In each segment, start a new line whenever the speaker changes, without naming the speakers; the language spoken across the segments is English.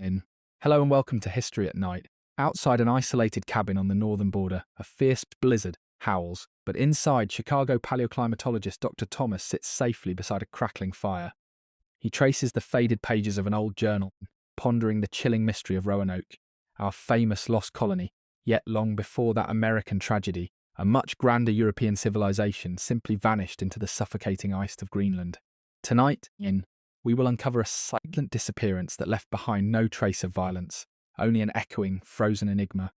In Hello and welcome to History at Night. Outside an isolated cabin on the northern border, a fierce blizzard howls, but inside, Chicago paleoclimatologist Dr. Thomas sits safely beside a crackling fire. He traces the faded pages of an old journal, pondering the chilling mystery of Roanoke, our famous lost colony. Yet long before that American tragedy, a much grander European civilization simply vanished into the suffocating ice of Greenland. Tonight, we will uncover a silent disappearance that left behind no trace of violence, only an echoing, frozen enigma.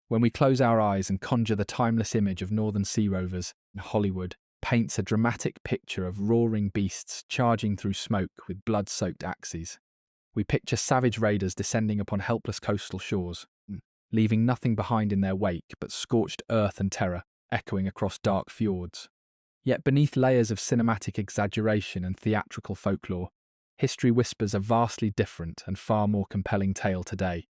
When we close our eyes and conjure the timeless image of northern sea rovers, Hollywood paints a dramatic picture of roaring beasts charging through smoke with blood-soaked axes. We picture savage raiders descending upon helpless coastal shores, leaving nothing behind in their wake but scorched earth and terror echoing across dark fjords. Yet beneath layers of cinematic exaggeration and theatrical folklore, history whispers a vastly different and far more compelling tale today.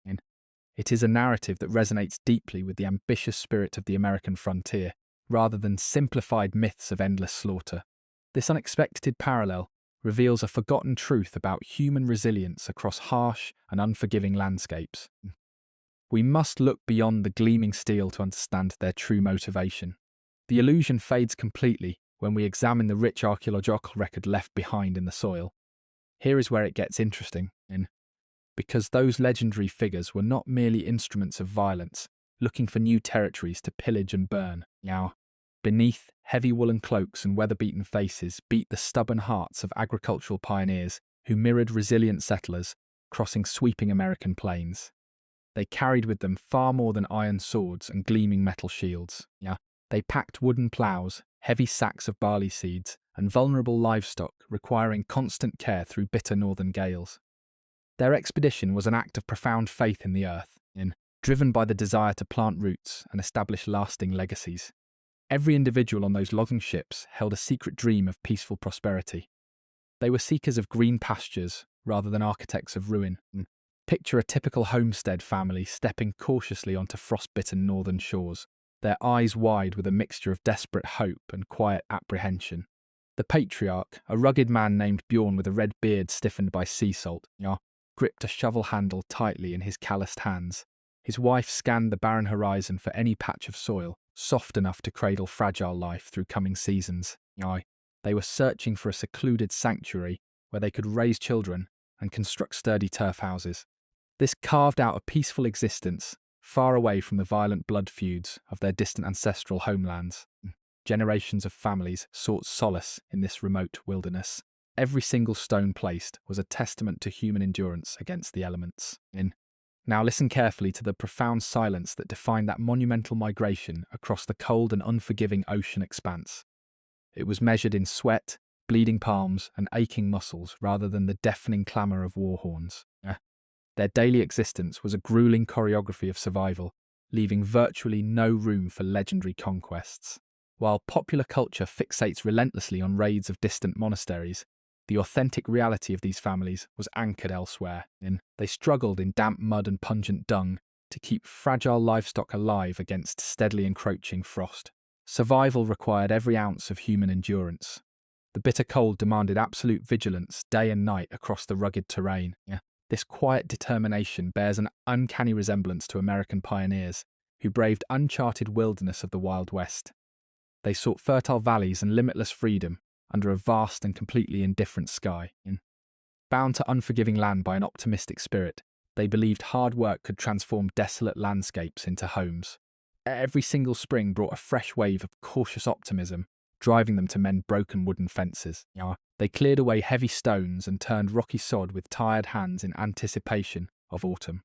It is a narrative that resonates deeply with the ambitious spirit of the American frontier, rather than simplified myths of endless slaughter. This unexpected parallel reveals a forgotten truth about human resilience across harsh and unforgiving landscapes. We must look beyond the gleaming steel to understand their true motivation. The illusion fades completely when we examine the rich archaeological record left behind in the soil. Here is where it gets interesting, because those legendary figures were not merely instruments of violence, looking for new territories to pillage and burn. Beneath heavy woolen cloaks and weather-beaten faces beat the stubborn hearts of agricultural pioneers who mirrored resilient settlers crossing sweeping American plains. They carried with them far more than iron swords and gleaming metal shields. They packed wooden ploughs, heavy sacks of barley seeds, and vulnerable livestock requiring constant care through bitter northern gales. Their expedition was an act of profound faith in the earth, driven by the desire to plant roots and establish lasting legacies. Every individual on those logging ships held a secret dream of peaceful prosperity. They were seekers of green pastures rather than architects of ruin. Picture a typical homestead family stepping cautiously onto frost-bitten northern shores, their eyes wide with a mixture of desperate hope and quiet apprehension. The patriarch, a rugged man named Bjorn with a red beard stiffened by sea salt, gripped a shovel handle tightly in his calloused hands. His wife scanned the barren horizon for any patch of soil, soft enough to cradle fragile life through coming seasons. They were searching for a secluded sanctuary where they could raise children and construct sturdy turf houses. This carved out a peaceful existence, far away from the violent blood feuds of their distant ancestral homelands. Generations of families sought solace in this remote wilderness. Every single stone placed was a testament to human endurance against the elements. Now listen carefully to the profound silence that defined that monumental migration across the cold and unforgiving ocean expanse. It was measured in sweat, bleeding palms, and aching muscles rather than the deafening clamour of war horns. Their daily existence was a grueling choreography of survival, leaving virtually no room for legendary conquests. While popular culture fixates relentlessly on raids of distant monasteries, the authentic reality of these families was anchored elsewhere. They struggled in damp mud and pungent dung to keep fragile livestock alive against steadily encroaching frost. Survival required every ounce of human endurance. The bitter cold demanded absolute vigilance day and night across the rugged terrain. This quiet determination bears an uncanny resemblance to American pioneers who braved uncharted wilderness of the Wild West. They sought fertile valleys and limitless freedom under a vast and completely indifferent sky. Bound to unforgiving land by an optimistic spirit, they believed hard work could transform desolate landscapes into homes. Every single spring brought a fresh wave of cautious optimism, driving them to mend broken wooden fences. They cleared away heavy stones and turned rocky sod with tired hands in anticipation of autumn.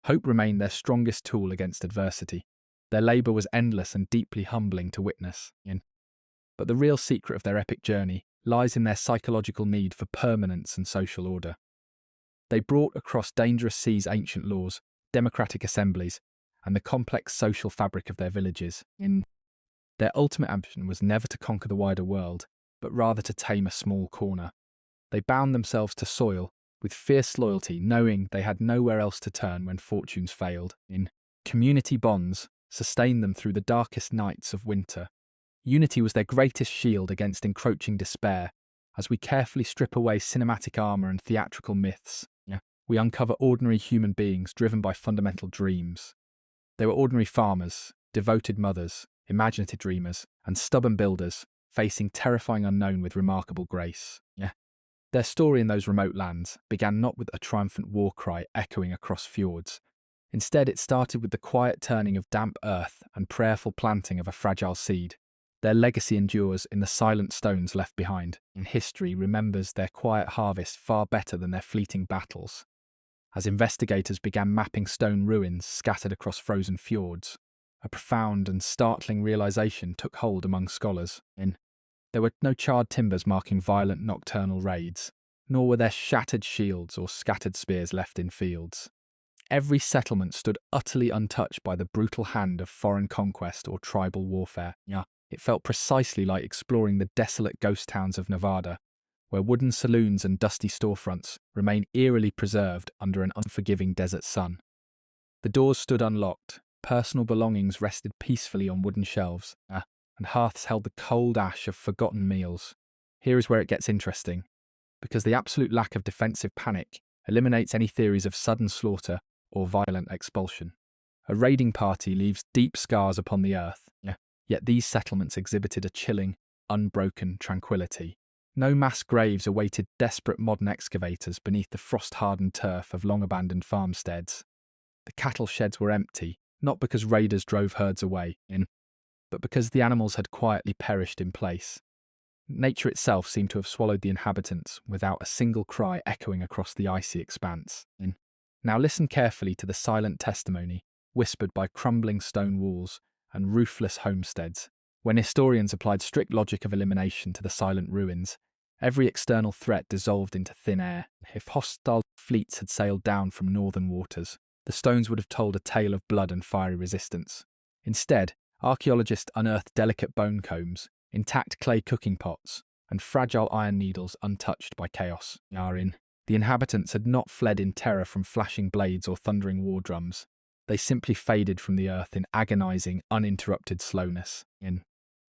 Hope remained their strongest tool against adversity. Their labour was endless and deeply humbling to witness. But the real secret of their epic journey lies in their psychological need for permanence and social order. They brought across dangerous seas ancient laws, democratic assemblies, and the complex social fabric of their villages. Their ultimate ambition was never to conquer the wider world, but rather to tame a small corner. They bound themselves to soil with fierce loyalty, knowing they had nowhere else to turn when fortunes failed. Community bonds sustained them through the darkest nights of winter. Unity was their greatest shield against encroaching despair, as we carefully strip away cinematic armour and theatrical myths. we uncover ordinary human beings driven by fundamental dreams. They were ordinary farmers, devoted mothers, imaginative dreamers, and stubborn builders, facing terrifying unknown with remarkable grace. Their story in those remote lands began not with a triumphant war cry echoing across fjords. Instead, it started with the quiet turning of damp earth and prayerful planting of a fragile seed. Their legacy endures in the silent stones left behind, and history remembers their quiet harvest far better than their fleeting battles. As investigators began mapping stone ruins scattered across frozen fjords, a profound and startling realization took hold among scholars. There were no charred timbers marking violent nocturnal raids, nor were there shattered shields or scattered spears left in fields. Every settlement stood utterly untouched by the brutal hand of foreign conquest or tribal warfare. It felt precisely like exploring the desolate ghost towns of Nevada, where wooden saloons and dusty storefronts remain eerily preserved under an unforgiving desert sun. The doors stood unlocked, personal belongings rested peacefully on wooden shelves, and hearths held the cold ash of forgotten meals. Here is where it gets interesting, because the absolute lack of defensive panic eliminates any theories of sudden slaughter or violent expulsion. A raiding party leaves deep scars upon the earth, yet these settlements exhibited a chilling, unbroken tranquility. No mass graves awaited desperate modern excavators beneath the frost-hardened turf of long-abandoned farmsteads. The cattle sheds were empty, not because raiders drove herds away, but because the animals had quietly perished in place. Nature itself seemed to have swallowed the inhabitants without a single cry echoing across the icy expanse. Now listen carefully to the silent testimony, whispered by crumbling stone walls and roofless homesteads. When historians applied strict logic of elimination to the silent ruins, every external threat dissolved into thin air. If hostile fleets had sailed down from northern waters, the stones would have told a tale of blood and fiery resistance. Instead, archaeologists unearthed delicate bone combs, intact clay cooking pots, and fragile iron needles untouched by chaos. The inhabitants had not fled in terror from flashing blades or thundering war drums. They simply faded from the earth in agonizing, uninterrupted slowness.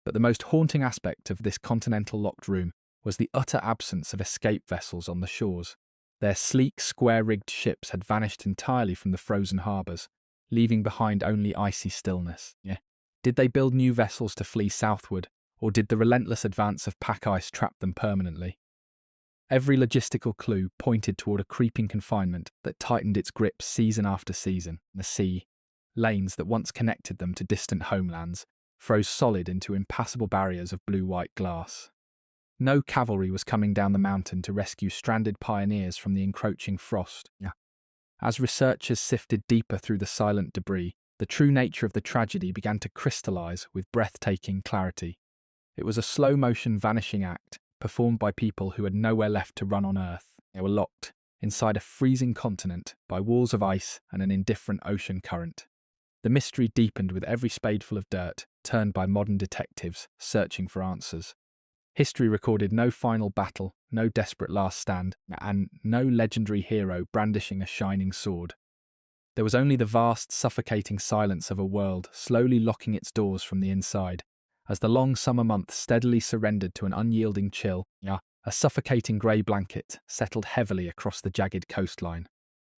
But the most haunting aspect of this continental locked room was the utter absence of escape vessels on the shores. Their sleek, square-rigged ships had vanished entirely from the frozen harbours, leaving behind only icy stillness. Did they build new vessels to flee southward, or did the relentless advance of pack ice trap them permanently? Every logistical clue pointed toward a creeping confinement that tightened its grip season after season. The sea, lanes that once connected them to distant homelands, froze solid into impassable barriers of blue-white glass. No cavalry was coming down the mountain to rescue stranded pioneers from the encroaching frost. As researchers sifted deeper through the silent debris, the true nature of the tragedy began to crystallize with breathtaking clarity. It was a slow-motion vanishing act, performed by people who had nowhere left to run on Earth. They were locked inside a freezing continent by walls of ice and an indifferent ocean current. The mystery deepened with every spadeful of dirt turned by modern detectives searching for answers. History recorded no final battle, no desperate last stand, and no legendary hero brandishing a shining sword. There was only the vast, suffocating silence of a world slowly locking its doors from the inside, as the long summer months steadily surrendered to an unyielding chill. A suffocating grey blanket settled heavily across the jagged coastline.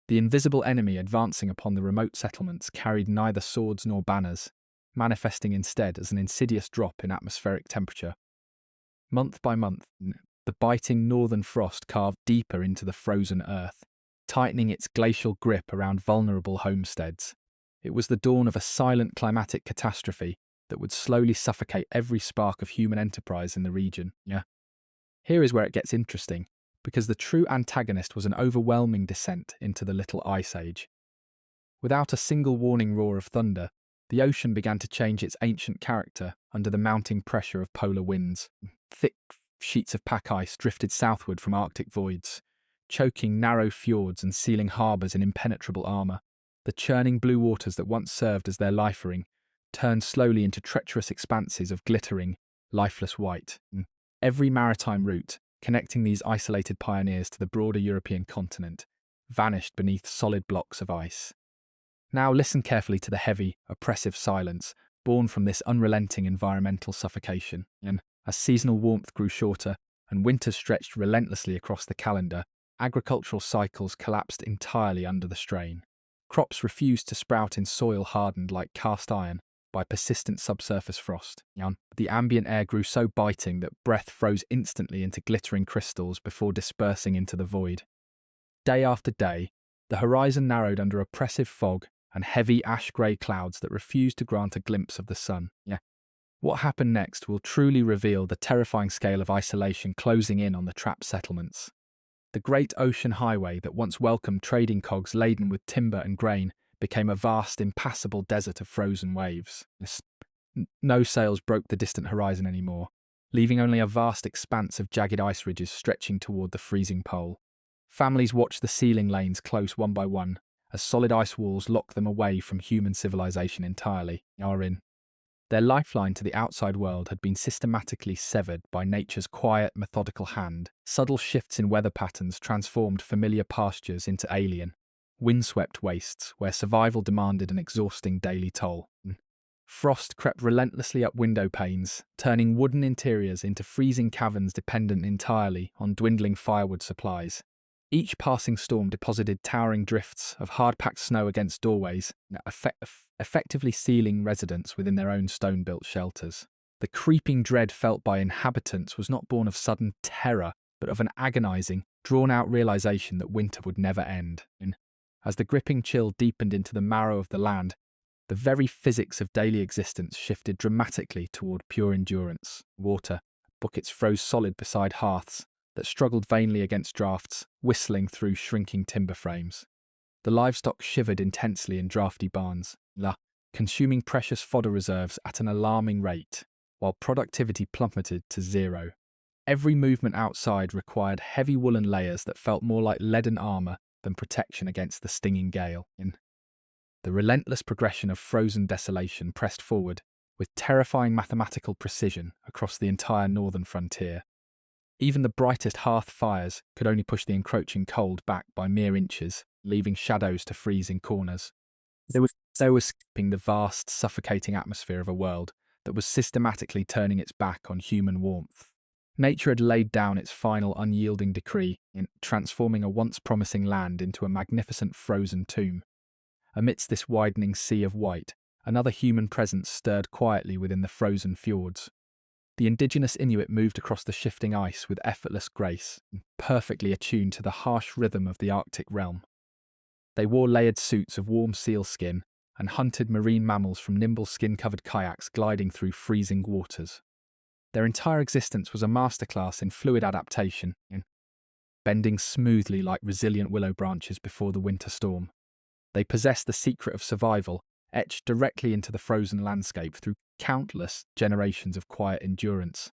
The invisible enemy advancing upon the remote settlements carried neither swords nor banners, manifesting instead as an insidious drop in atmospheric temperature. Month by month, the biting northern frost carved deeper into the frozen earth, tightening its glacial grip around vulnerable homesteads. It was the dawn of a silent climatic catastrophe that would slowly suffocate every spark of human enterprise in the region. Here is where it gets interesting, because the true antagonist was an overwhelming descent into the Little Ice Age. Without a single warning roar of thunder, the ocean began to change its ancient character under the mounting pressure of polar winds. Thick sheets of pack ice drifted southward from Arctic voids, choking narrow fjords and sealing harbours in impenetrable armour. The churning blue waters that once served as their life ring turned slowly into treacherous expanses of glittering, lifeless white. Every maritime route, connecting these isolated pioneers to the broader European continent, vanished beneath solid blocks of ice. Now listen carefully to the heavy, oppressive silence born from this unrelenting environmental suffocation. As seasonal warmth grew shorter and winter stretched relentlessly across the calendar, agricultural cycles collapsed entirely under the strain. Crops refused to sprout in soil hardened like cast iron by persistent subsurface frost. The ambient air grew so biting that breath froze instantly into glittering crystals before dispersing into the void. Day after day, the horizon narrowed under oppressive fog and heavy ash-grey clouds that refused to grant a glimpse of the sun. What happened next will truly reveal the terrifying scale of isolation closing in on the trapped settlements. The great ocean highway that once welcomed trading cogs laden with timber and grain became a vast, impassable desert of frozen waves. No sails broke the distant horizon anymore, leaving only a vast expanse of jagged ice ridges stretching toward the freezing pole. Families watched the sealing lanes close one by one, as solid ice walls locked them away from human civilization entirely. Their lifeline to the outside world had been systematically severed by nature's quiet, methodical hand. Subtle shifts in weather patterns transformed familiar pastures into alien, windswept wastes where survival demanded an exhausting daily toll. Frost crept relentlessly up window panes, turning wooden interiors into freezing caverns dependent entirely on dwindling firewood supplies. Each passing storm deposited towering drifts of hard-packed snow against doorways, effectively sealing residents within their own stone-built shelters. The creeping dread felt by inhabitants was not born of sudden terror, but of an agonizing, drawn-out realization that winter would never end. As the gripping chill deepened into the marrow of the land, the very physics of daily existence shifted dramatically toward pure endurance. Water, buckets froze solid beside hearths that struggled vainly against drafts, whistling through shrinking timber frames. The livestock shivered intensely in drafty barns, consuming precious fodder reserves at an alarming rate, while productivity plummeted to zero. Every movement outside required heavy woolen layers that felt more like leaden armor than protection against the stinging gale. The relentless progression of frozen desolation pressed forward with terrifying mathematical precision across the entire northern frontier. Even the brightest hearth fires could only push the encroaching cold back by mere inches, leaving shadows to freeze in corners. They were skipping the vast, suffocating atmosphere of a world that was systematically turning its back on human warmth. Nature had laid down its final unyielding decree in transforming a once promising land into a magnificent frozen tomb. Amidst this widening sea of white, another human presence stirred quietly within the frozen fjords. The indigenous Inuit moved across the shifting ice with effortless grace, perfectly attuned to the harsh rhythm of the Arctic realm. They wore layered suits of warm seal skin and hunted marine mammals from nimble skin-covered kayaks gliding through freezing waters. Their entire existence was a masterclass in fluid adaptation, bending smoothly like resilient willow branches before the winter storm. They possessed the secret of survival, etched directly into the frozen landscape through countless generations of quiet endurance.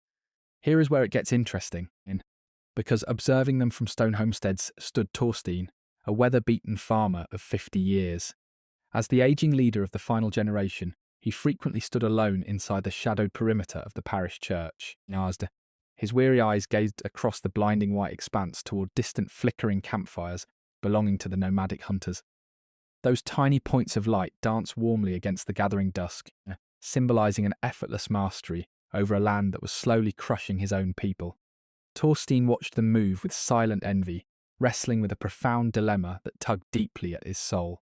Here is where it gets interesting, because observing them from stone homesteads stood Torstein, a weather-beaten farmer of 50 years. As the aging leader of the final generation, he frequently stood alone inside the shadowed perimeter of the parish church. His weary eyes gazed across the blinding white expanse toward distant flickering campfires belonging to the nomadic hunters. Those tiny points of light danced warmly against the gathering dusk, symbolizing an effortless mastery over a land that was slowly crushing his own people. Torstein watched them move with silent envy, wrestling with a profound dilemma that tugged deeply at his soul.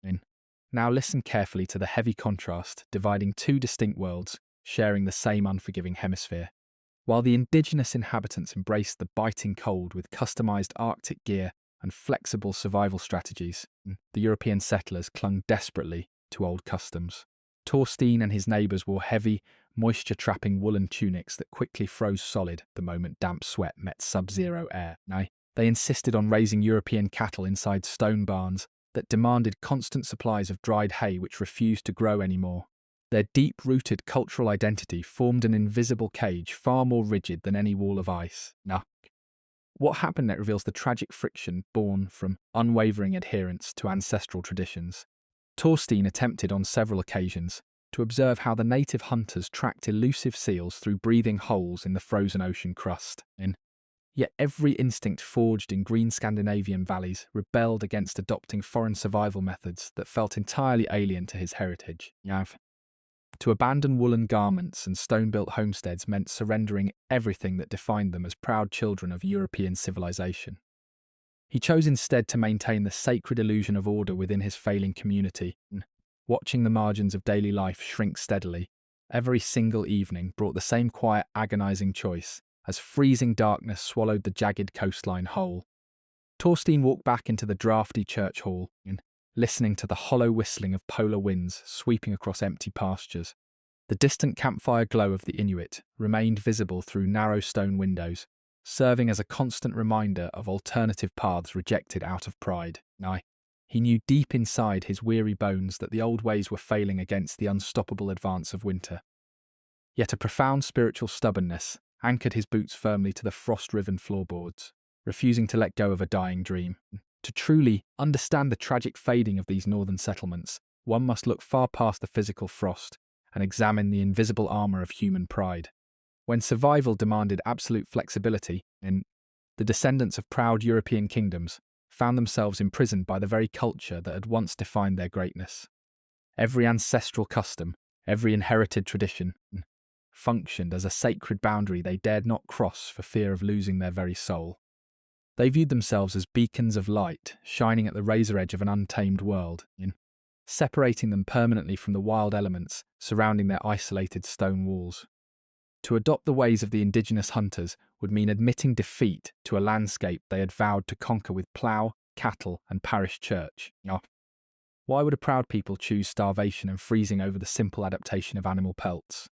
Now listen carefully to the heavy contrast dividing two distinct worlds, sharing the same unforgiving hemisphere. While the indigenous inhabitants embraced the biting cold with customized Arctic gear and flexible survival strategies, the European settlers clung desperately to old customs. Torstein and his neighbours wore heavy, moisture-trapping woolen tunics that quickly froze solid the moment damp sweat met sub-zero air. They insisted on raising European cattle inside stone barns that demanded constant supplies of dried hay which refused to grow anymore. Their deep-rooted cultural identity formed an invisible cage far more rigid than any wall of ice. What happened next reveals the tragic friction born from unwavering adherence to ancestral traditions. Torstein attempted on several occasions to observe how the native hunters tracked elusive seals through breathing holes in the frozen ocean crust. Yet every instinct forged in green Scandinavian valleys rebelled against adopting foreign survival methods that felt entirely alien to his heritage. To abandon woolen garments and stone-built homesteads meant surrendering everything that defined them as proud children of European civilization. He chose instead to maintain the sacred illusion of order within his failing community. Watching the margins of daily life shrink steadily, every single evening brought the same quiet, agonizing choice as freezing darkness swallowed the jagged coastline whole. Torstein walked back into the draughty church hall, listening to the hollow whistling of polar winds sweeping across empty pastures. The distant campfire glow of the Inuit remained visible through narrow stone windows, serving as a constant reminder of alternative paths rejected out of pride. Aye, he knew deep inside his weary bones that the old ways were failing against the unstoppable advance of winter. Yet a profound spiritual stubbornness anchored his boots firmly to the frost-riven floorboards, refusing to let go of a dying dream. To truly understand the tragic fading of these northern settlements, one must look far past the physical frost and examine the invisible armour of human pride. When survival demanded absolute flexibility, the descendants of proud European kingdoms found themselves imprisoned by the very culture that had once defined their greatness. Every ancestral custom, every inherited tradition, functioned as a sacred boundary they dared not cross for fear of losing their very soul. They viewed themselves as beacons of light, shining at the razor edge of an untamed world, separating them permanently from the wild elements surrounding their isolated stone walls. To adopt the ways of the indigenous hunters would mean admitting defeat to a landscape they had vowed to conquer with plough, cattle, and parish church. Why would a proud people choose starvation and freezing over the simple adaptation of animal pelts?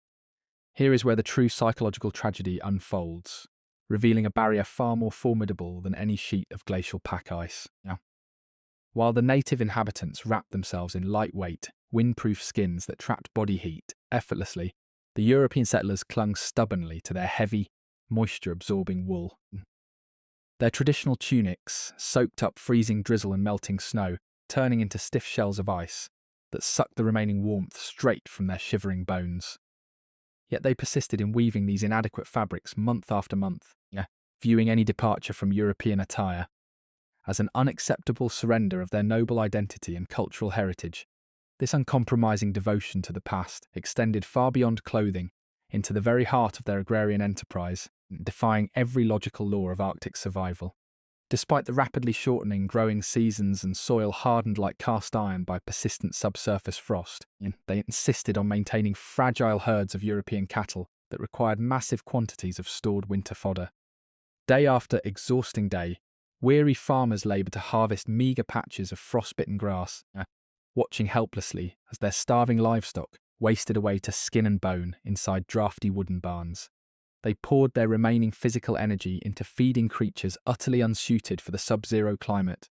Here is where the true psychological tragedy unfolds, revealing a barrier far more formidable than any sheet of glacial pack ice. While the native inhabitants wrapped themselves in lightweight, windproof skins that trapped body heat effortlessly, the European settlers clung stubbornly to their heavy, moisture-absorbing wool. Their traditional tunics soaked up freezing drizzle and melting snow, turning into stiff shells of ice that sucked the remaining warmth straight from their shivering bones. Yet they persisted in weaving these inadequate fabrics month after month, viewing any departure from European attire as an unacceptable surrender of their noble identity and cultural heritage. This uncompromising devotion to the past extended far beyond clothing into the very heart of their agrarian enterprise, defying every logical law of Arctic survival. Despite the rapidly shortening growing seasons and soil hardened like cast iron by persistent subsurface frost, they insisted on maintaining fragile herds of European cattle that required massive quantities of stored winter fodder. Day after exhausting day, weary farmers laboured to harvest meagre patches of frostbitten grass, watching helplessly as their starving livestock wasted away to skin and bone inside drafty wooden barns. They poured their remaining physical energy into feeding creatures utterly unsuited for the sub-zero climate,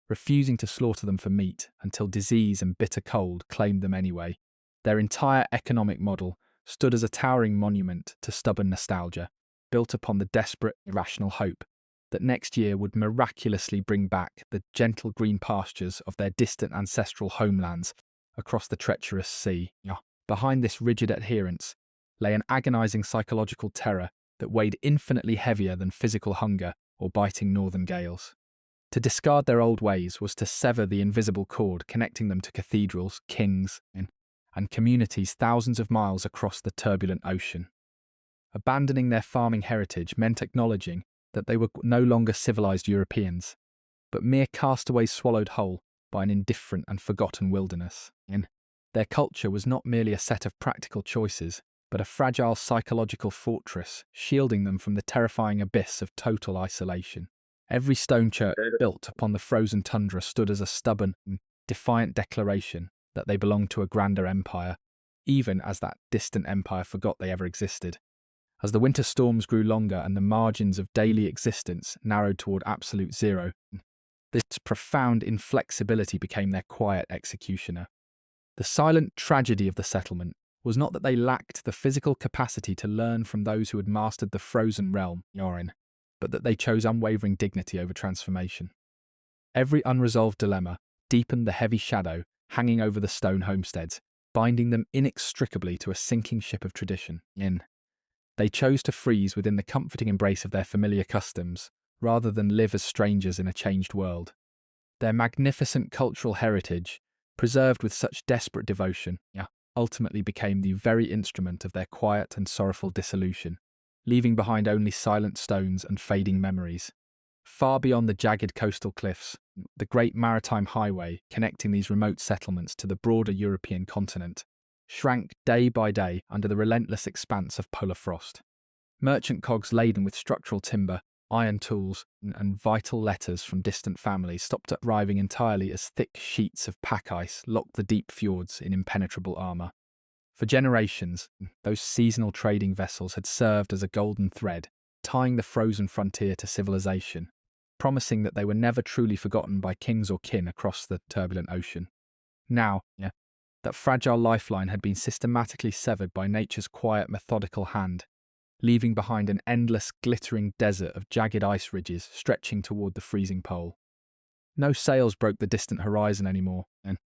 refusing to slaughter them for meat until disease and bitter cold claimed them anyway. Their entire economic model stood as a towering monument to stubborn nostalgia, built upon the desperate, irrational hope that next year would miraculously bring back the gentle green pastures of their distant ancestral homelands across the treacherous sea. Behind this rigid adherence lay an agonizing psychological terror that weighed infinitely heavier than physical hunger or biting northern gales. To discard their old ways was to sever the invisible cord connecting them to cathedrals, kings, and communities thousands of miles across the turbulent ocean. Abandoning their farming heritage meant acknowledging that they were no longer civilized Europeans, but mere castaways swallowed whole by an indifferent and forgotten wilderness. Their culture was not merely a set of practical choices, but a fragile psychological fortress, shielding them from the terrifying abyss of total isolation. Every stone church built upon the frozen tundra stood as a stubborn, defiant declaration that they belonged to a grander empire, even as that distant empire forgot they ever existed. As the winter storms grew longer and the margins of daily existence narrowed toward absolute zero, this profound inflexibility became their quiet executioner. The silent tragedy of the settlement was not that they lacked the physical capacity to learn from those who had mastered the frozen realm, Yorin, but that they chose unwavering dignity over transformation. Every unresolved dilemma deepened the heavy shadow hanging over the stone homesteads, binding them inextricably to a sinking ship of tradition. They chose to freeze within the comforting embrace of their familiar customs, rather than live as strangers in a changed world. Their magnificent cultural heritage, preserved with such desperate devotion, ultimately became the very instrument of their quiet and sorrowful dissolution, leaving behind only silent stones and fading memories. Far beyond the jagged coastal cliffs, the great maritime highway connecting these remote settlements to the broader European continent shrank day by day under the relentless expanse of polar frost. Merchant cogs laden with structural timber, iron tools, and vital letters from distant families stopped arriving entirely as thick sheets of pack ice locked the deep fjords in impenetrable armour. For generations, those seasonal trading vessels had served as a golden thread, tying the frozen frontier to civilization, promising that they were never truly forgotten by kings or kin across the turbulent ocean. Now, that fragile lifeline had been systematically severed by nature's quiet, methodical hand, leaving behind an endless, glittering desert of jagged ice ridges stretching toward the freezing pole. No sails broke the distant horizon anymore, and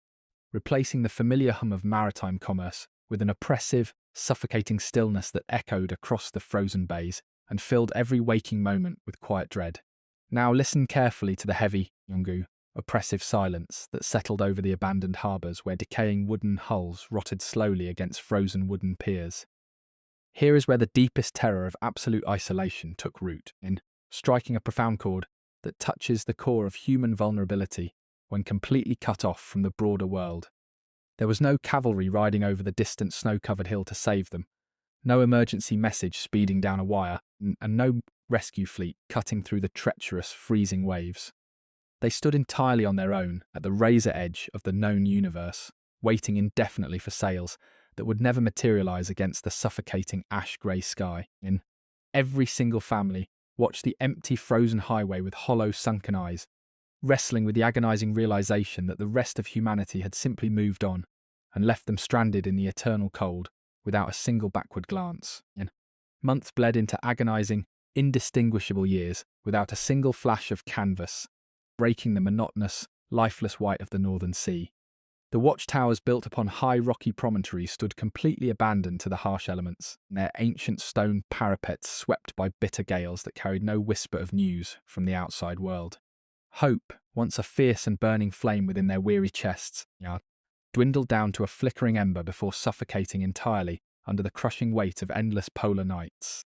replacing the familiar hum of maritime commerce with an oppressive, suffocating stillness that echoed across the frozen bays and filled every waking moment with quiet dread. Now listen carefully to the heavy, oppressive silence that settled over the abandoned harbours where decaying wooden hulls rotted slowly against frozen wooden piers. Here is where the deepest terror of absolute isolation took root, in striking a profound chord that touches the core of human vulnerability when completely cut off from the broader world. There was no cavalry riding over the distant snow-covered hill to save them, no emergency message speeding down a wire, and no rescue fleet cutting through the treacherous, freezing waves. They stood entirely on their own at the razor edge of the known universe, waiting indefinitely for sails that would never materialize against the suffocating ash-grey sky. In every single family watched the empty, frozen highway with hollow, sunken eyes, wrestling with the agonizing realization that the rest of humanity had simply moved on and left them stranded in the eternal cold without a single backward glance. And months bled into agonizing, indistinguishable years without a single flash of canvas, breaking the monotonous, lifeless white of the northern sea. The watchtowers built upon high rocky promontories stood completely abandoned to the harsh elements, their ancient stone parapets swept by bitter gales that carried no whisper of news from the outside world. Hope, once a fierce and burning flame within their weary chests, dwindled down to a flickering ember before suffocating entirely under the crushing weight of endless polar nights.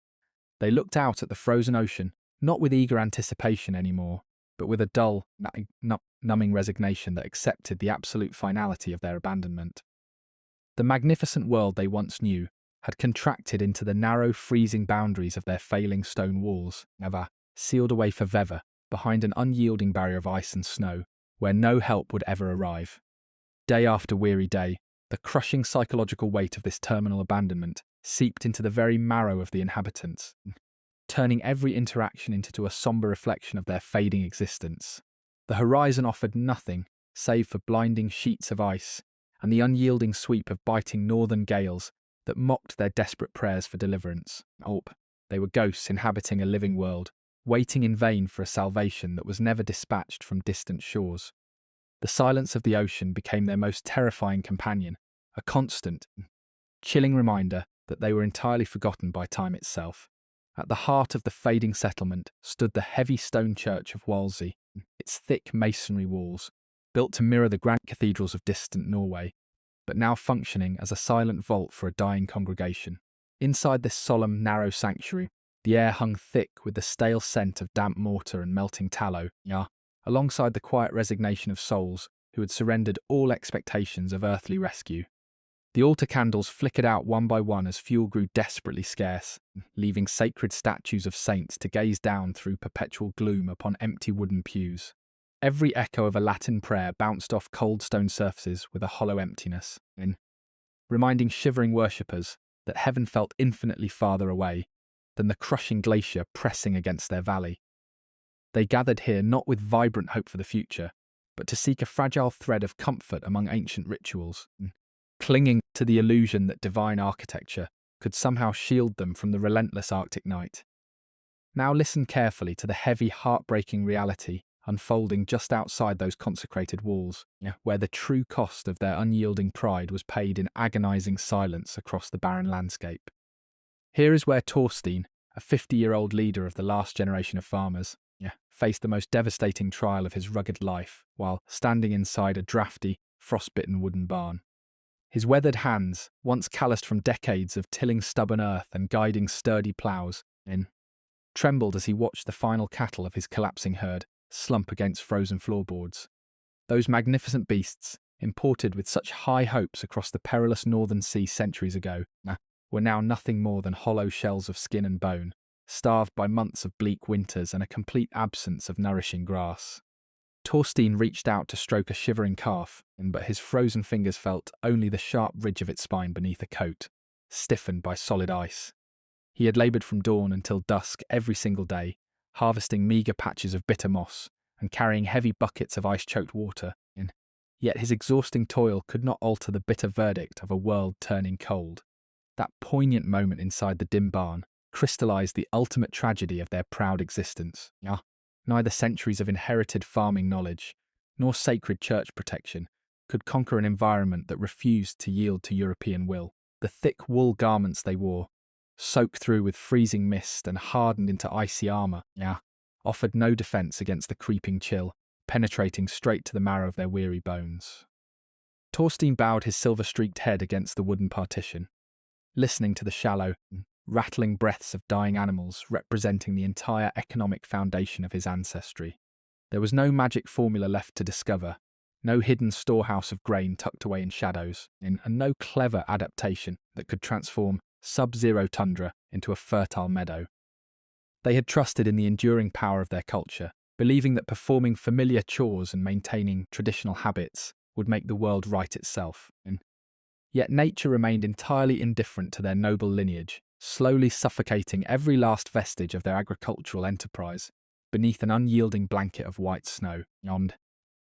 They looked out at the frozen ocean, not with eager anticipation anymore, but with a dull, numbing resignation that accepted the absolute finality of their abandonment. The magnificent world they once knew had contracted into the narrow, freezing boundaries of their failing stone walls, sealed away forever behind an unyielding barrier of ice and snow, where no help would ever arrive. Day after weary day, the crushing psychological weight of this terminal abandonment seeped into the very marrow of the inhabitants, turning every interaction into a sombre reflection of their fading existence. The horizon offered nothing save for blinding sheets of ice and the unyielding sweep of biting northern gales that mocked their desperate prayers for deliverance. They were ghosts inhabiting a living world, waiting in vain for a salvation that was never dispatched from distant shores. The silence of the ocean became their most terrifying companion, a constant, chilling reminder that they were entirely forgotten by time itself. At the heart of the fading settlement stood the heavy stone church of Wolsey, its thick masonry walls, built to mirror the grand cathedrals of distant Norway, but now functioning as a silent vault for a dying congregation. Inside this solemn, narrow sanctuary, the air hung thick with the stale scent of damp mortar and melting tallow, alongside the quiet resignation of souls who had surrendered all expectations of earthly rescue. The altar candles flickered out one by one as fuel grew desperately scarce, leaving sacred statues of saints to gaze down through perpetual gloom upon empty wooden pews. Every echo of a Latin prayer bounced off cold stone surfaces with a hollow emptiness, reminding shivering worshippers that heaven felt infinitely farther away than the crushing glacier pressing against their valley. They gathered here not with vibrant hope for the future, but to seek a fragile thread of comfort among ancient rituals, clinging to the illusion that divine architecture could somehow shield them from the relentless Arctic night. Now listen carefully to the heavy, heartbreaking reality unfolding just outside those consecrated walls, where the true cost of their unyielding pride was paid in agonizing silence across the barren landscape. Here is where Thorstein, a 50-year-old leader of the last generation of farmers, faced the most devastating trial of his rugged life while standing inside a drafty, frost-bitten wooden barn. His weathered hands, once calloused from decades of tilling stubborn earth and guiding sturdy ploughs, trembled as he watched the final cattle of his collapsing herd slump against frozen floorboards. Those magnificent beasts, imported with such high hopes across the perilous northern sea centuries ago, were now nothing more than hollow shells of skin and bone, starved by months of bleak winters and a complete absence of nourishing grass. Thorstein reached out to stroke a shivering calf, but his frozen fingers felt only the sharp ridge of its spine beneath a coat, stiffened by solid ice. He had laboured from dawn until dusk every single day, harvesting meagre patches of bitter moss and carrying heavy buckets of ice-choked water in. Yet his exhausting toil could not alter the bitter verdict of a world turning cold. That poignant moment inside the dim barn crystallised the ultimate tragedy of their proud existence. Neither centuries of inherited farming knowledge, nor sacred church protection, could conquer an environment that refused to yield to European will. The thick wool garments they wore, soaked through with freezing mist and hardened into icy armour, offered no defence against the creeping chill, penetrating straight to the marrow of their weary bones. Thorstein bowed his silver-streaked head against the wooden partition, listening to the shallow, rattling breaths of dying animals representing the entire economic foundation of his ancestry. There was no magic formula left to discover, no hidden storehouse of grain tucked away in shadows, and no clever adaptation that could transform sub-zero tundra into a fertile meadow. They had trusted in the enduring power of their culture, believing that performing familiar chores and maintaining traditional habits would make the world right itself. Yet nature remained entirely indifferent to their noble lineage, slowly suffocating every last vestige of their agricultural enterprise beneath an unyielding blanket of white snow.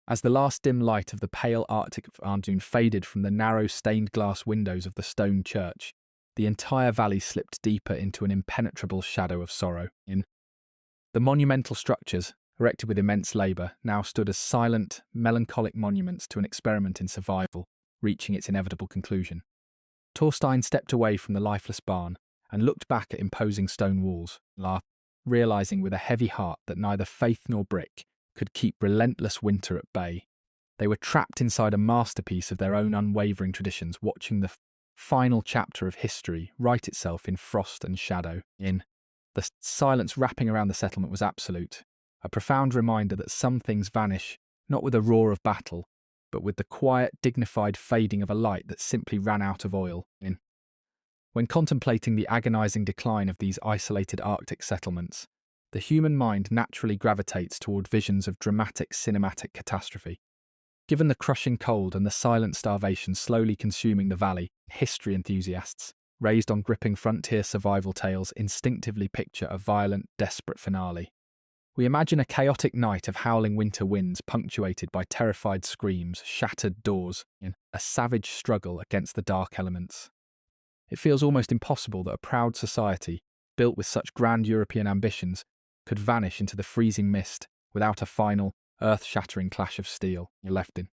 As the last dim light of the pale Arctic afternoon faded from the narrow stained glass windows of the stone church, the entire valley slipped deeper into an impenetrable shadow of sorrow. The monumental structures, erected with immense labour, now stood as silent, melancholic monuments to an experiment in survival, reaching its inevitable conclusion. Thorstein stepped away from the lifeless barn and looked back at imposing stone walls, realising with a heavy heart that neither faith nor brick could keep relentless winter at bay. They were trapped inside a masterpiece of their own unwavering traditions, watching the final chapter of history write itself in frost and shadow. The silence wrapping around the settlement was absolute, a profound reminder that some things vanish not with a roar of battle, but with the quiet, dignified fading of a light that simply ran out of oil. When contemplating the agonising decline of these isolated Arctic settlements, the human mind naturally gravitates toward visions of dramatic cinematic catastrophe. Given the crushing cold and the silent starvation slowly consuming the valley, history enthusiasts, raised on gripping frontier survival tales, instinctively picture a violent, desperate finale. We imagine a chaotic night of howling winter winds punctuated by terrified screams, shattered doors, and a savage struggle against the dark elements. It feels almost impossible that a proud society, built with such grand European ambitions, could vanish into the freezing mist without a final, earth-shattering clash of steel left in.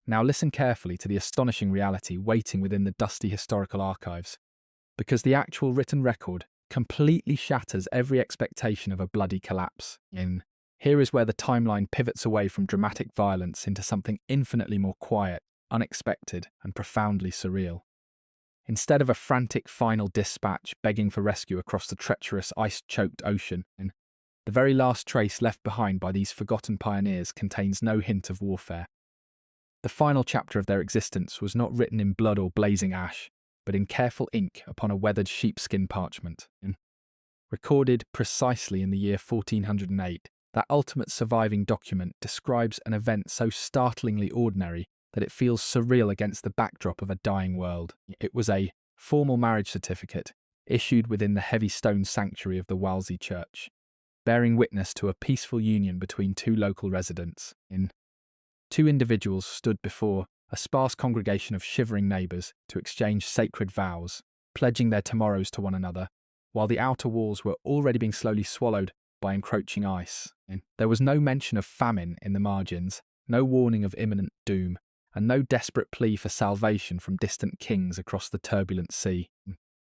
Now listen carefully to the astonishing reality waiting within the dusty historical archives, because the actual written record completely shatters every expectation of a bloody collapse. Here is where the timeline pivots away from dramatic violence into something infinitely more quiet, unexpected, and profoundly surreal. Instead of a frantic final dispatch begging for rescue across the treacherous, ice-choked ocean, the very last trace left behind by these forgotten pioneers contains no hint of warfare. The final chapter of their existence was not written in blood or blazing ash, but in careful ink upon a weathered sheepskin parchment. Recorded precisely in the year 1408, that ultimate surviving document describes an event so startlingly ordinary that it feels surreal against the backdrop of a dying world. It was a formal marriage certificate issued within the heavy stone sanctuary of the Walsey Church, bearing witness to a peaceful union between two local residents. Two individuals stood before a sparse congregation of shivering neighbours to exchange sacred vows, pledging their tomorrows to one another, while the outer walls were already being slowly swallowed by encroaching ice. There was no mention of famine in the margins, no warning of imminent doom, and no desperate plea for salvation from distant kings across the turbulent sea.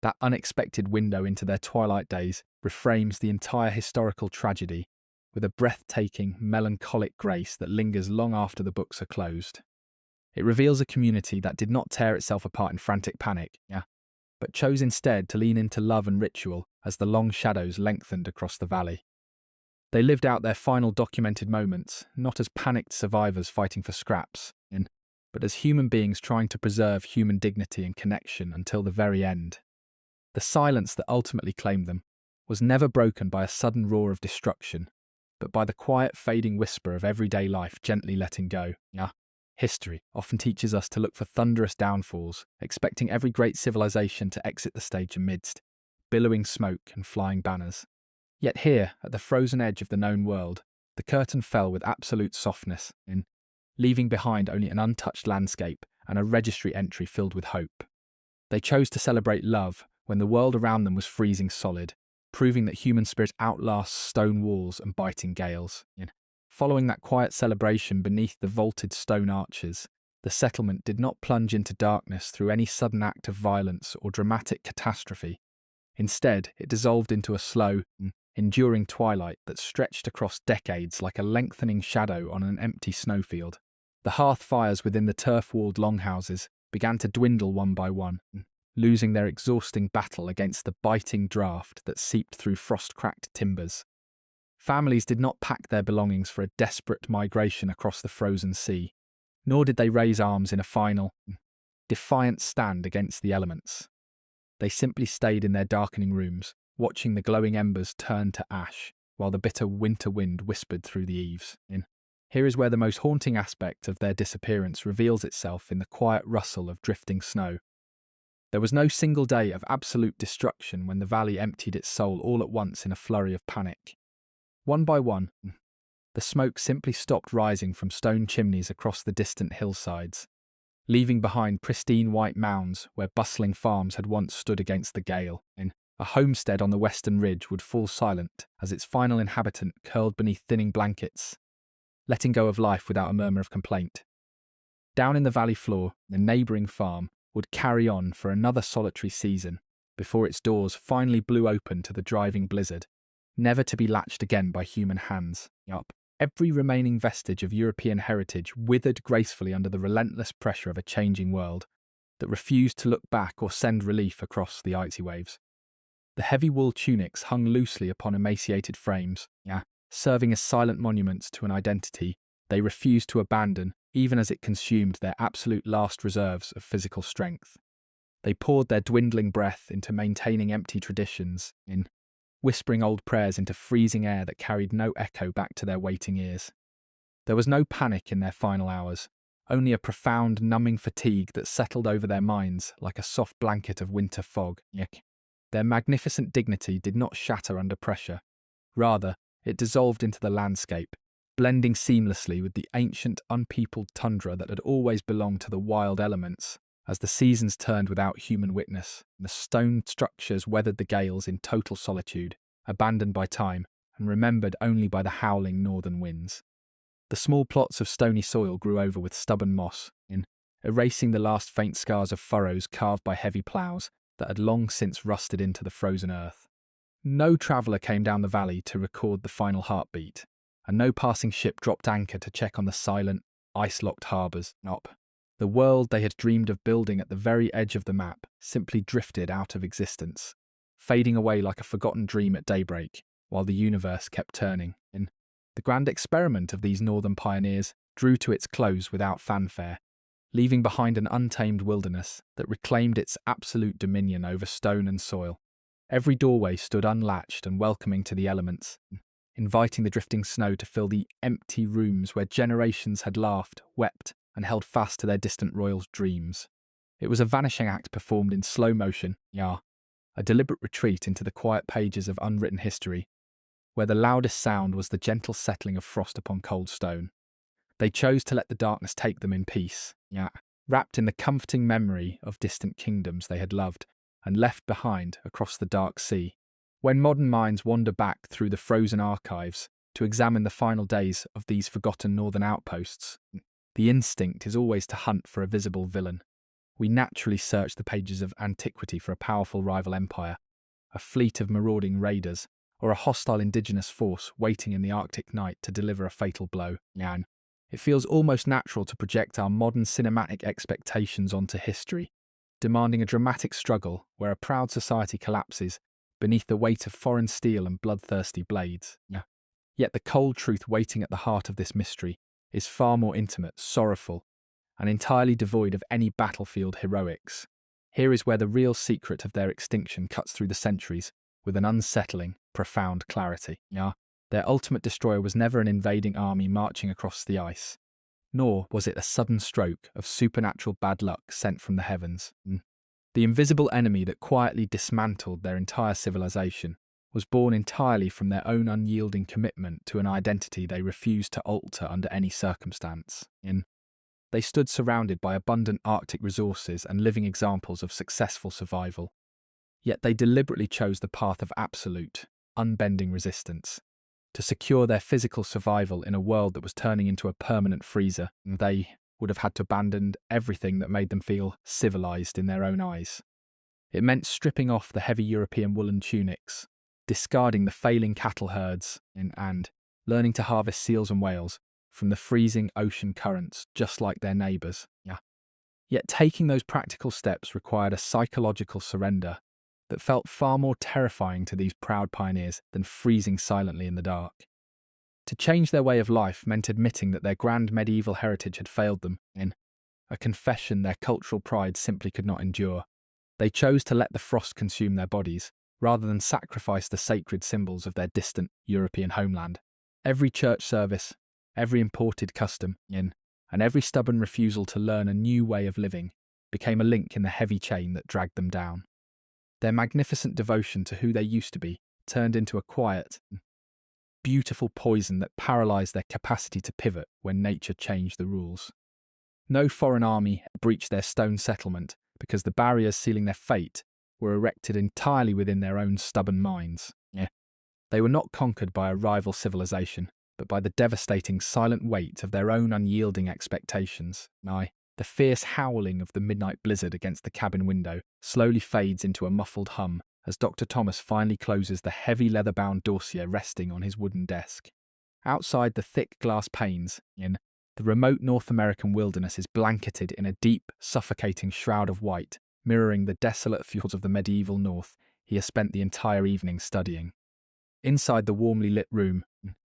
That unexpected window into their twilight days reframes the entire historical tragedy with a breathtaking, melancholic grace that lingers long after the books are closed. It reveals a community that did not tear itself apart in frantic panic, but chose instead to lean into love and ritual as the long shadows lengthened across the valley. They lived out their final documented moments, not as panicked survivors fighting for scraps, but as human beings trying to preserve human dignity and connection until the very end. The silence that ultimately claimed them was never broken by a sudden roar of destruction, but by the quiet fading whisper of everyday life gently letting go. History often teaches us to look for thunderous downfalls, expecting every great civilization to exit the stage amidst billowing smoke and flying banners. Yet here, at the frozen edge of the known world, the curtain fell with absolute softness, leaving behind only an untouched landscape and a registry entry filled with hope. They chose to celebrate love when the world around them was freezing solid, proving that human spirit outlasts stone walls and biting gales. Following that quiet celebration beneath the vaulted stone arches, the settlement did not plunge into darkness through any sudden act of violence or dramatic catastrophe. Instead, it dissolved into a slow, enduring twilight that stretched across decades like a lengthening shadow on an empty snowfield. The hearth fires within the turf-walled longhouses began to dwindle one by one, losing their exhausting battle against the biting draught that seeped through frost-cracked timbers. Families did not pack their belongings for a desperate migration across the frozen sea, nor did they raise arms in a final, defiant stand against the elements. They simply stayed in their darkening rooms, watching the glowing embers turn to ash, while the bitter winter wind whispered through the eaves. Here is where the most haunting aspect of their disappearance reveals itself in the quiet rustle of drifting snow. There was no single day of absolute destruction when the valley emptied its soul all at once in a flurry of panic. One by one, the smoke simply stopped rising from stone chimneys across the distant hillsides, leaving behind pristine white mounds where bustling farms had once stood against the gale. A homestead on the western ridge would fall silent as its final inhabitant curled beneath thinning blankets, letting go of life without a murmur of complaint. Down in the valley floor, the neighbouring farm would carry on for another solitary season before its doors finally blew open to the driving blizzard, never to be latched again by human hands. Every remaining vestige of European heritage withered gracefully under the relentless pressure of a changing world that refused to look back or send relief across the icy waves. The heavy wool tunics hung loosely upon emaciated frames, serving as silent monuments to an identity they refused to abandon even as it consumed their absolute last reserves of physical strength. They poured their dwindling breath into maintaining empty traditions, in whispering old prayers into freezing air that carried no echo back to their waiting ears. There was no panic in their final hours, only a profound, numbing fatigue that settled over their minds like a soft blanket of winter fog. Their magnificent dignity did not shatter under pressure. Rather, it dissolved into the landscape, blending seamlessly with the ancient, unpeopled tundra that had always belonged to the wild elements. As the seasons turned without human witness, the stone structures weathered the gales in total solitude, abandoned by time and remembered only by the howling northern winds. The small plots of stony soil grew over with stubborn moss, erasing the last faint scars of furrows carved by heavy ploughs that had long since rusted into the frozen earth. No traveller came down the valley to record the final heartbeat, and no passing ship dropped anchor to check on the silent, ice-locked harbours. The world they had dreamed of building at the very edge of the map simply drifted out of existence, fading away like a forgotten dream at daybreak, while the universe kept turning. The grand experiment of these northern pioneers drew to its close without fanfare, leaving behind an untamed wilderness that reclaimed its absolute dominion over stone and soil. Every doorway stood unlatched and welcoming to the elements, inviting the drifting snow to fill the empty rooms where generations had laughed, wept, and held fast to their distant royals' dreams. It was a vanishing act performed in slow motion, a deliberate retreat into the quiet pages of unwritten history, where the loudest sound was the gentle settling of frost upon cold stone. They chose to let the darkness take them in peace, wrapped in the comforting memory of distant kingdoms they had loved and left behind across the dark sea. When modern minds wander back through the frozen archives to examine the final days of these forgotten northern outposts, the instinct is always to hunt for a visible villain. We naturally search the pages of antiquity for a powerful rival empire, a fleet of marauding raiders, or a hostile indigenous force waiting in the Arctic night to deliver a fatal blow. It feels almost natural to project our modern cinematic expectations onto history, demanding a dramatic struggle where a proud society collapses beneath the weight of foreign steel and bloodthirsty blades. Yet the cold truth waiting at the heart of this mystery is far more intimate, sorrowful, and entirely devoid of any battlefield heroics. Here is where the real secret of their extinction cuts through the centuries with an unsettling, profound clarity. Their ultimate destroyer was never an invading army marching across the ice, nor was it a sudden stroke of supernatural bad luck sent from the heavens. The invisible enemy that quietly dismantled their entire civilization was born entirely from their own unyielding commitment to an identity they refused to alter under any circumstance. They stood surrounded by abundant Arctic resources and living examples of successful survival. Yet they deliberately chose the path of absolute, unbending resistance. To secure their physical survival in a world that was turning into a permanent freezer, they would have had to abandon everything that made them feel civilized in their own eyes. It meant stripping off the heavy European woolen tunics, discarding the failing cattle herds, and learning to harvest seals and whales from the freezing ocean currents, just like their neighbours. Yet taking those practical steps required a psychological surrender that felt far more terrifying to these proud pioneers than freezing silently in the dark. To change their way of life meant admitting that their grand medieval heritage had failed them, a confession their cultural pride simply could not endure. They chose to let the frost consume their bodies, rather than sacrifice the sacred symbols of their distant European homeland. Every church service, every imported custom, and every stubborn refusal to learn a new way of living became a link in the heavy chain that dragged them down. Their magnificent devotion to who they used to be turned into a quiet, beautiful poison that paralysed their capacity to pivot when nature changed the rules. No foreign army breached their stone settlement because the barriers sealing their fate were erected entirely within their own stubborn minds. They were not conquered by a rival civilization, but by the devastating silent weight of their own unyielding expectations. The fierce howling of the midnight blizzard against the cabin window slowly fades into a muffled hum as Dr. Thomas finally closes the heavy leather-bound dossier resting on his wooden desk. Outside the thick glass panes, the remote North American wilderness is blanketed in a deep, suffocating shroud of white, mirroring the desolate fjords of the medieval North he has spent the entire evening studying. Inside the warmly lit room,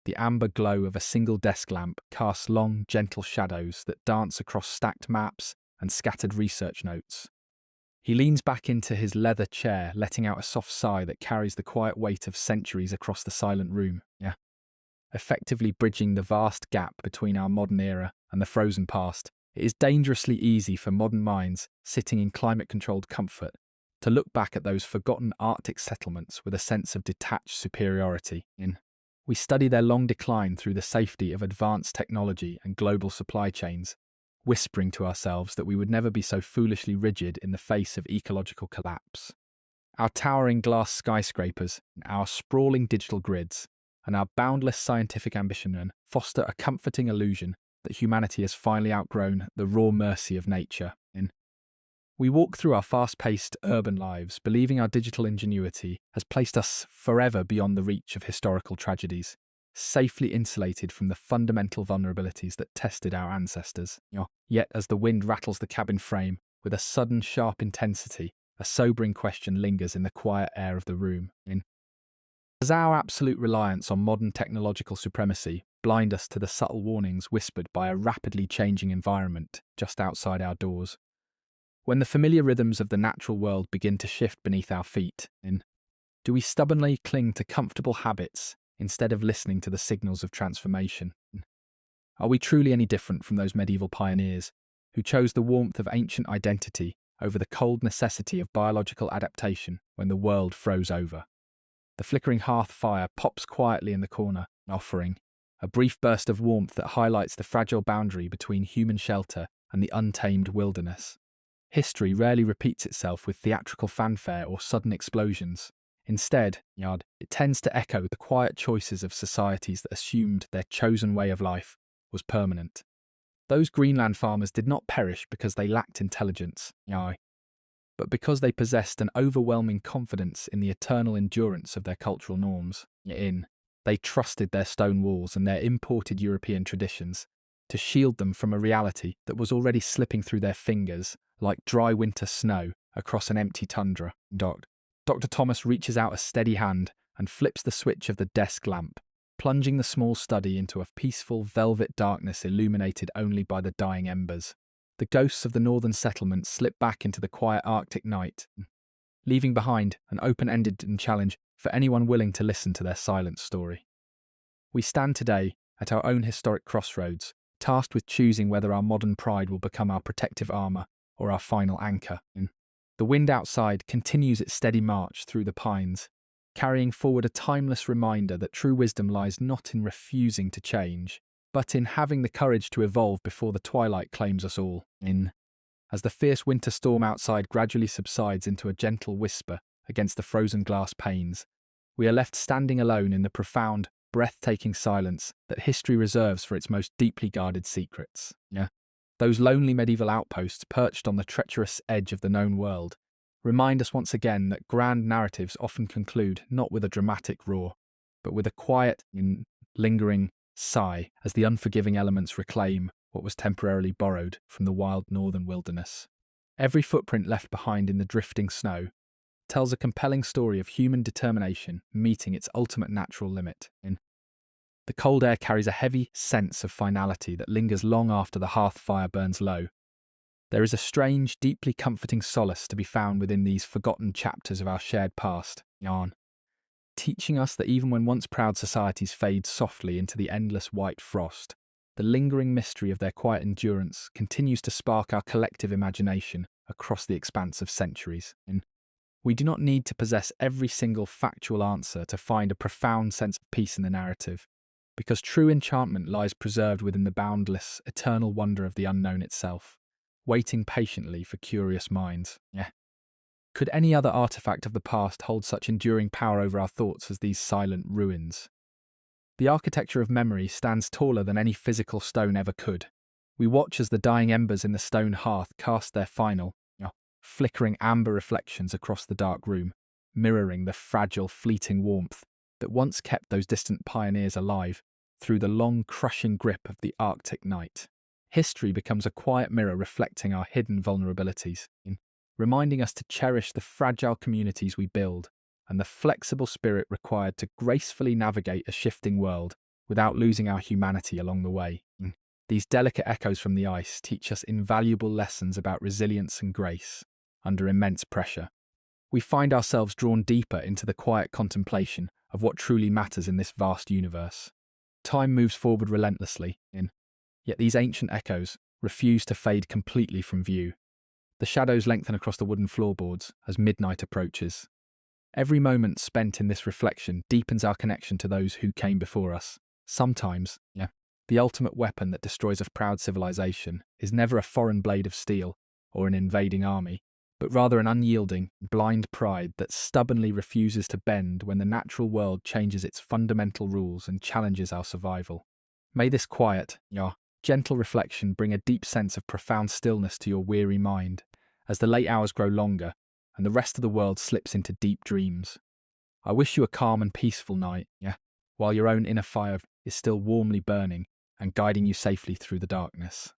the amber glow of a single desk lamp casts long, gentle shadows that dance across stacked maps and scattered research notes. He leans back into his leather chair, letting out a soft sigh that carries the quiet weight of centuries across the silent room. Effectively bridging the vast gap between our modern era and the frozen past, it is dangerously easy for modern minds, sitting in climate-controlled comfort, to look back at those forgotten Arctic settlements with a sense of detached superiority. We study their long decline through the safety of advanced technology and global supply chains, whispering to ourselves that we would never be so foolishly rigid in the face of ecological collapse. Our towering glass skyscrapers, our sprawling digital grids, and our boundless scientific ambition foster a comforting illusion that humanity has finally outgrown the raw mercy of nature. We walk through our fast-paced urban lives, believing our digital ingenuity has placed us forever beyond the reach of historical tragedies, safely insulated from the fundamental vulnerabilities that tested our ancestors. Yet, as the wind rattles the cabin frame with a sudden, sharp intensity, a sobering question lingers in the quiet air of the room. Does our absolute reliance on modern technological supremacy blind us to the subtle warnings whispered by a rapidly changing environment just outside our doors? When the familiar rhythms of the natural world begin to shift beneath our feet, do we stubbornly cling to comfortable habits instead of listening to the signals of transformation? Are we truly any different from those medieval pioneers who chose the warmth of ancient identity over the cold necessity of biological adaptation when the world froze over? The flickering hearth fire pops quietly in the corner, offering a brief burst of warmth that highlights the fragile boundary between human shelter and the untamed wilderness. History rarely repeats itself with theatrical fanfare or sudden explosions. Instead, it tends to echo the quiet choices of societies that assumed their chosen way of life was permanent. Those Greenland farmers did not perish because they lacked intelligence, but because they possessed an overwhelming confidence in the eternal endurance of their cultural norms. They trusted their stone walls and their imported European traditions to shield them from a reality that was already slipping through their fingers like dry winter snow across an empty tundra. Dr. Thomas reaches out a steady hand and flips the switch of the desk lamp, plunging the small study into a peaceful velvet darkness illuminated only by the dying embers. The ghosts of the northern settlement slip back into the quiet Arctic night, leaving behind an open-ended challenge for anyone willing to listen to their silent story. We stand today at our own historic crossroads, tasked with choosing whether our modern pride will become our protective armour or our final anchor. The wind outside continues its steady march through the pines, carrying forward a timeless reminder that true wisdom lies not in refusing to change, but in having the courage to evolve before the twilight claims us all. As the fierce winter storm outside gradually subsides into a gentle whisper against the frozen glass panes, we are left standing alone in the profound, breathtaking silence that history reserves for its most deeply guarded secrets. Those lonely medieval outposts perched on the treacherous edge of the known world remind us once again that grand narratives often conclude not with a dramatic roar, but with a quiet, lingering sigh as the unforgiving elements reclaim what was temporarily borrowed from the wild northern wilderness. Every footprint left behind in the drifting snow tells a compelling story of human determination meeting its ultimate natural limit. The cold air carries a heavy sense of finality that lingers long after the hearth fire burns low. There is a strange, deeply comforting solace to be found within these forgotten chapters of our shared past, teaching us that even when once proud societies fade softly into the endless white frost, the lingering mystery of their quiet endurance continues to spark our collective imagination across the expanse of centuries. We do not need to possess every single factual answer to find a profound sense of peace in the narrative, because true enchantment lies preserved within the boundless, eternal wonder of the unknown itself, waiting patiently for curious minds. Could any other artifact of the past hold such enduring power over our thoughts as these silent ruins? The architecture of memory stands taller than any physical stone ever could. We watch as the dying embers in the stone hearth cast their final, flickering amber reflections across the dark room, mirroring the fragile, fleeting warmth that once kept those distant pioneers alive through the long, crushing grip of the Arctic night. History becomes a quiet mirror reflecting our hidden vulnerabilities, reminding us to cherish the fragile communities we build and the flexible spirit required to gracefully navigate a shifting world without losing our humanity along the way. These delicate echoes from the ice teach us invaluable lessons about resilience and grace under immense pressure. We find ourselves drawn deeper into the quiet contemplation of what truly matters in this vast universe. Time moves forward relentlessly, yet these ancient echoes refuse to fade completely from view. The shadows lengthen across the wooden floorboards as midnight approaches. Every moment spent in this reflection deepens our connection to those who came before us. Sometimes, the ultimate weapon that destroys a proud civilization is never a foreign blade of steel or an invading army, but rather an unyielding, blind pride that stubbornly refuses to bend when the natural world changes its fundamental rules and challenges our survival. May this quiet, gentle reflection bring a deep sense of profound stillness to your weary mind as the late hours grow longer and the rest of the world slips into deep dreams. I wish you a calm and peaceful night, while your own inner fire is still warmly burning and guiding you safely through the darkness.